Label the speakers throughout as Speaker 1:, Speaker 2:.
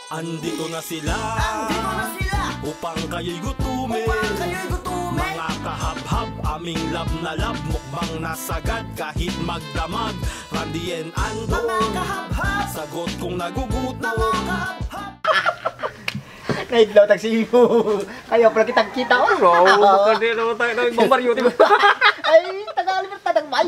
Speaker 1: Andito na sila upang kayo'y gutumin. Mga kahab-hab, aming lab na lab, mukbang nasagad kahit magdamag. Randy and Ando, sagot kung nagugutom.
Speaker 2: Naidlaw tagsibo. Kayo pala kitang kita oh.
Speaker 3: Bro, kasi naman tayo ng bambaryo, diba?
Speaker 2: Ay, tagali mo tadang bay.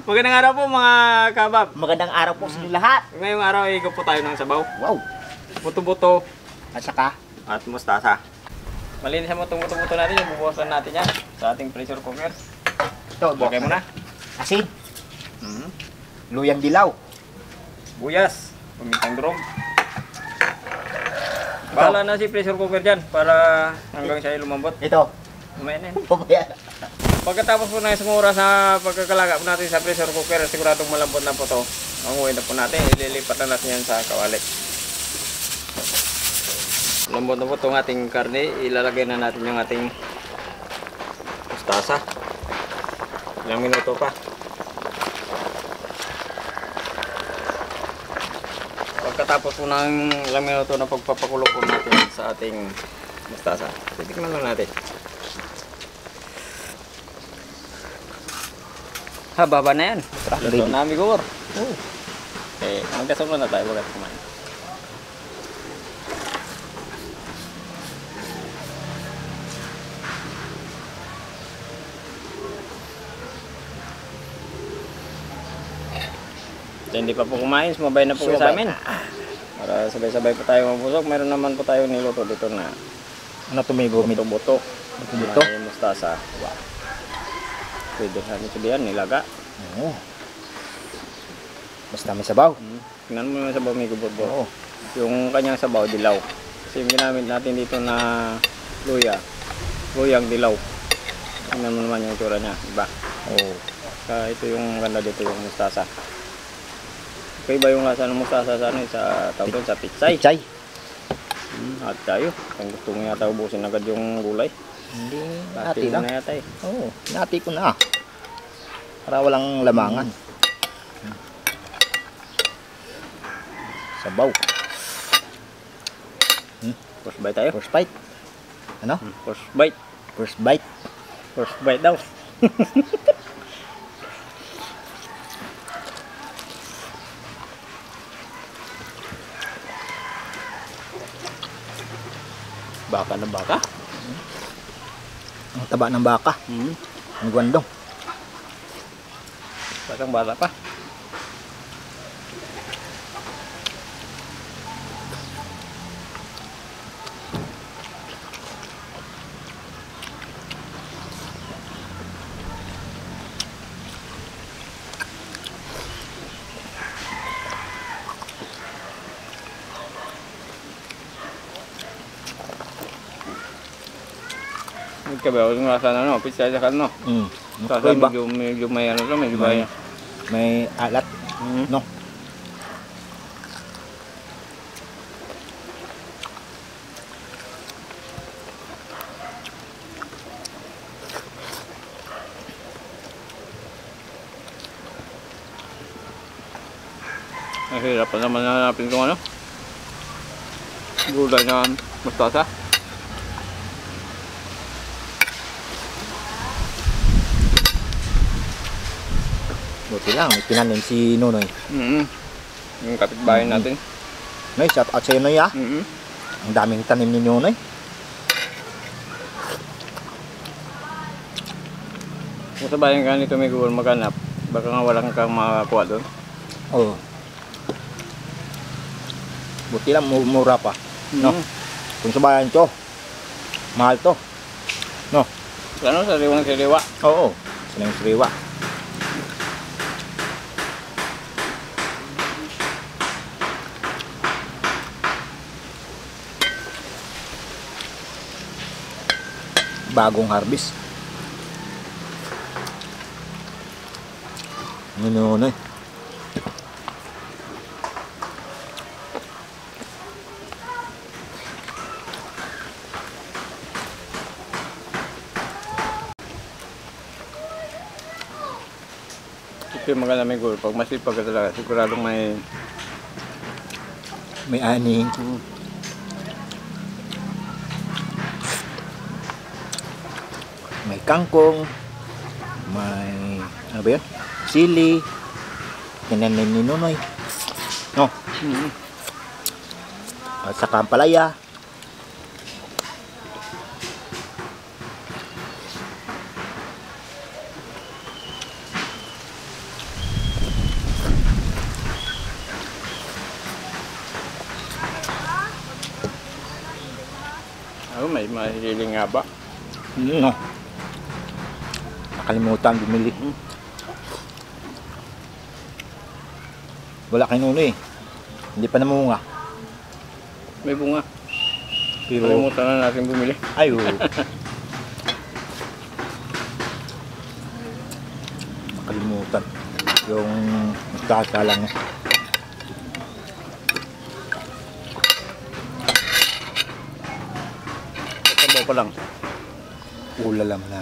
Speaker 3: Magandang araw po mga kabab.
Speaker 2: Magandang araw po sa inyo lahat.
Speaker 3: Ngayong araw ay po tayo ng sabaw.
Speaker 2: Wow.
Speaker 3: Buto-buto
Speaker 2: At saka,
Speaker 3: at mustasa. Malinis ang buto-buto natin, yung bubukasan natin yan sa ating pressure cooker.
Speaker 2: ito,
Speaker 3: Okay mo na.
Speaker 2: asin, luyang dilaw.
Speaker 3: Buyas, pamintang durog. Bahala na si pressure cooker dyan para hanggang siya ay lumambot.
Speaker 2: Ito,
Speaker 3: Mamaya na yan.
Speaker 2: pumaya.
Speaker 3: Pagkatapos po ng isang oras sa pagkakalaga po natin sa pressure cooker, siguradong malambot na po ito. Manguhin na po natin, ililipat na natin yan sa kawali. Lambot na po itong ating karne, ilalagay na natin yung ating mustasa. Ilang minuto pa. Pagkatapos po ng ilang minuto na pagpapakulo po natin sa ating mustasa, titikman lang natin. Baba na yan. Luto na amigor. Okay, magkasama na tayo. Bagat kumain. Hindi pa po kumain, sumabay na po kayo sa amin. Para sabay-sabay po tayo mabusog. Meron naman po tayo niluto dito na
Speaker 2: Ano ito may bumit?
Speaker 3: buto-buto.
Speaker 2: Buto?
Speaker 3: May mustasa. Wow. Pwede natin sabihan, nilaga.
Speaker 2: Oo. Basta may sabaw.
Speaker 3: Tingnan mo yung sabaw may gubot-bot.
Speaker 2: Oo.
Speaker 3: Yung kanyang sabaw, dilaw. Kasi yung ginamit natin dito na luya, luyang dilaw. Tingnan mo naman yung itsura niya, diba?
Speaker 2: Oo.
Speaker 3: Ito yung ganda dito, yung mustasa. Okay ba yung lasa ng mustasa sa tawag doon, sa pitsay?
Speaker 2: Pichay.
Speaker 3: At tayo, kung gusto mo yata ubusin agad yung gulay.
Speaker 2: Hindi,
Speaker 3: Hati
Speaker 2: nati lang.
Speaker 3: na yata eh.
Speaker 2: Oo, nati ko na. Para walang lamangan. Sabaw.
Speaker 3: First bite tayo.
Speaker 2: First bite. Ano?
Speaker 3: First bite.
Speaker 2: First bite.
Speaker 3: First bite daw. Baka na baka.
Speaker 2: Ang taba ng baka. Ang gwandong.
Speaker 3: Batang bata pa. Nagkabaw yung lasa na no, pizza sa kan no. Lasa
Speaker 2: Iba.
Speaker 3: medyo may ano to, medyo may
Speaker 2: May alat. No?
Speaker 3: Hirap pa naman hanapin itong ano. Gulay na mustasa.
Speaker 2: Buti lang, may tinanim si Nonoy.
Speaker 3: Yung kapitbahay natin.
Speaker 2: Noy, shout out sa'yo Noy ah. Ang daming tanim ni Nonoy.
Speaker 3: Kung sa bayan ka nito may Google maghanap, baka nga walang kang makakuha doon.
Speaker 2: Oo. Buti lang, mura pa. No? Kung sa bayan to, mahal to. No?
Speaker 3: Ano, sariwang sariwa.
Speaker 2: Oo. Sila yung sariwa. Bagong harvest. Nonoy.
Speaker 3: Ito yung maganda may goal. Pag masipag ka talaga, siguradong may
Speaker 2: May aning. May kangkong. May, ano ba yun? Sili. Tinanim ni Nunoy. No? At saka ang palaya.
Speaker 3: Oh, may mahilig nga ba?
Speaker 2: No. Nakalimutan bumili. Wala kay Nunoy eh. Hindi pa namunga.
Speaker 3: May bunga.
Speaker 2: Pero,
Speaker 3: Kalimutan na natin bumili.
Speaker 2: ay, oo. Nakalimutan. Yung nagkakalang niya.
Speaker 3: Sabaw pa lang.
Speaker 2: Ulalam na.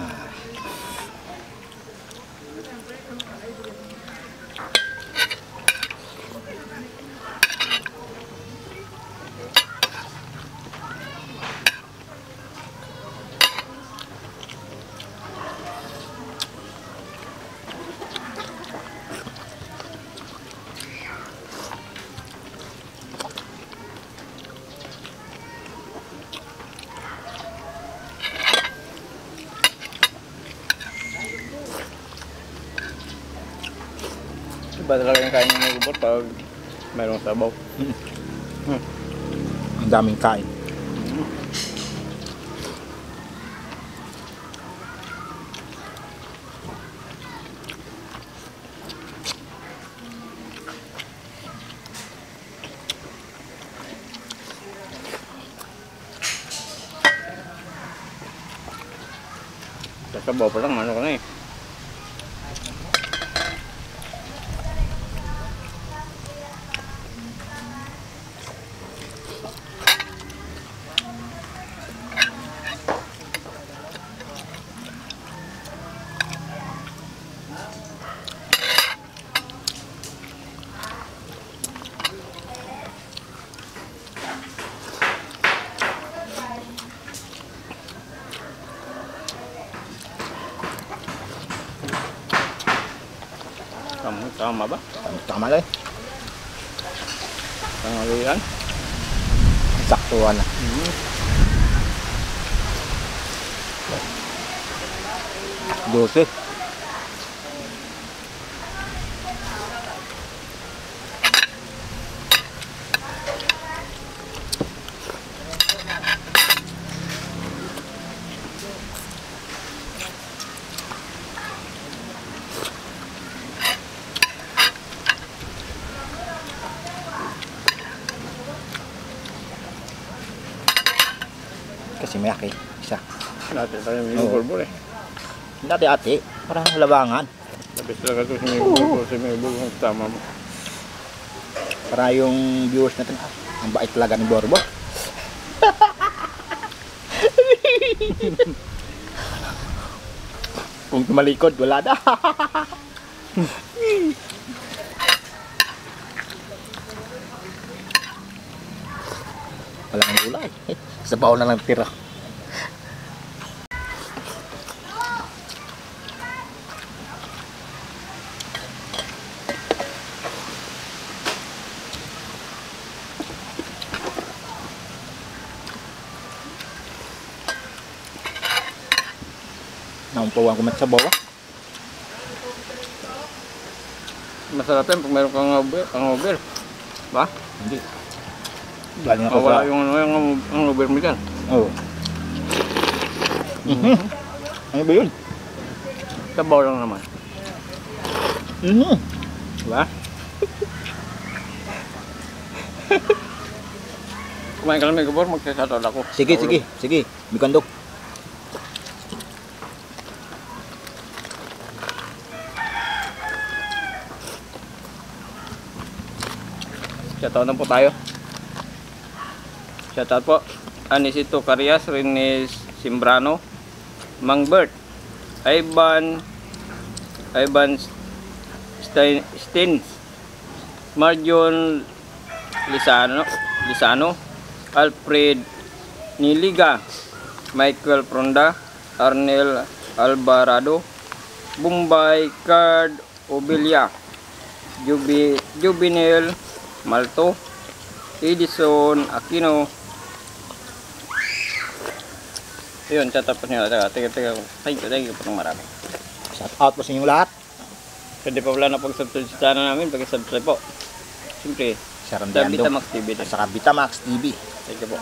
Speaker 3: Iba talaga yung kain ng may gubot pag mayroong sabaw.
Speaker 2: Ang daming kain.
Speaker 3: Sa sabaw pa lang, ano ka na eh. Tama ba?
Speaker 2: Tama lang.
Speaker 3: Tanghalian.
Speaker 2: Saktuhan na. Dose. Kasi may aki. Isa.
Speaker 3: Dati tayo may
Speaker 2: Oo.
Speaker 3: bulbul eh.
Speaker 2: Dati-ati. Parang labangan.
Speaker 3: Tapos talaga ito si may bulbul, si may bulbul. Tama mo.
Speaker 2: Para yung viewers natin, ang bait talaga ni Borbo. Kung tumalikod, wala na. Wala nang gulay. Sabaw na lang tira. Naumpawan ko mat sabaw ah.
Speaker 3: Masarap yan pag meron kang over. Ba?
Speaker 2: Hindi. Galing ako
Speaker 3: Mawala
Speaker 2: sa...
Speaker 3: yung ano, yung over mo dyan.
Speaker 2: Oo. Ano ba yun?
Speaker 3: Sabaw lang naman. Diba? Kumain ka lang may gabor, magsasatol ako.
Speaker 2: Sige, sige, sige. Bikandok.
Speaker 3: Shoutout na po tayo. Shoutout po. Anisito Carias, Rines Simbrano, Mang Bert, Ivan Stins, Marjon Lisano, Alfred Niliga, Michael Fronda, Arnel Alvarado, Bombay Card Obelia, Juvenil Malto, Edison Aquino. Yun, tatapos nyo. Teka. Thank you po ng marami.
Speaker 2: Shout out po sa inyong lahat.
Speaker 3: Pwede pa wala na pag-subscribe sa channel namin, pag-subscribe po. Siyempre,
Speaker 2: Sir
Speaker 3: sa
Speaker 2: Randiando.
Speaker 3: Vitamax TV din.
Speaker 2: Sa Vitamax TV.
Speaker 3: Thank you po.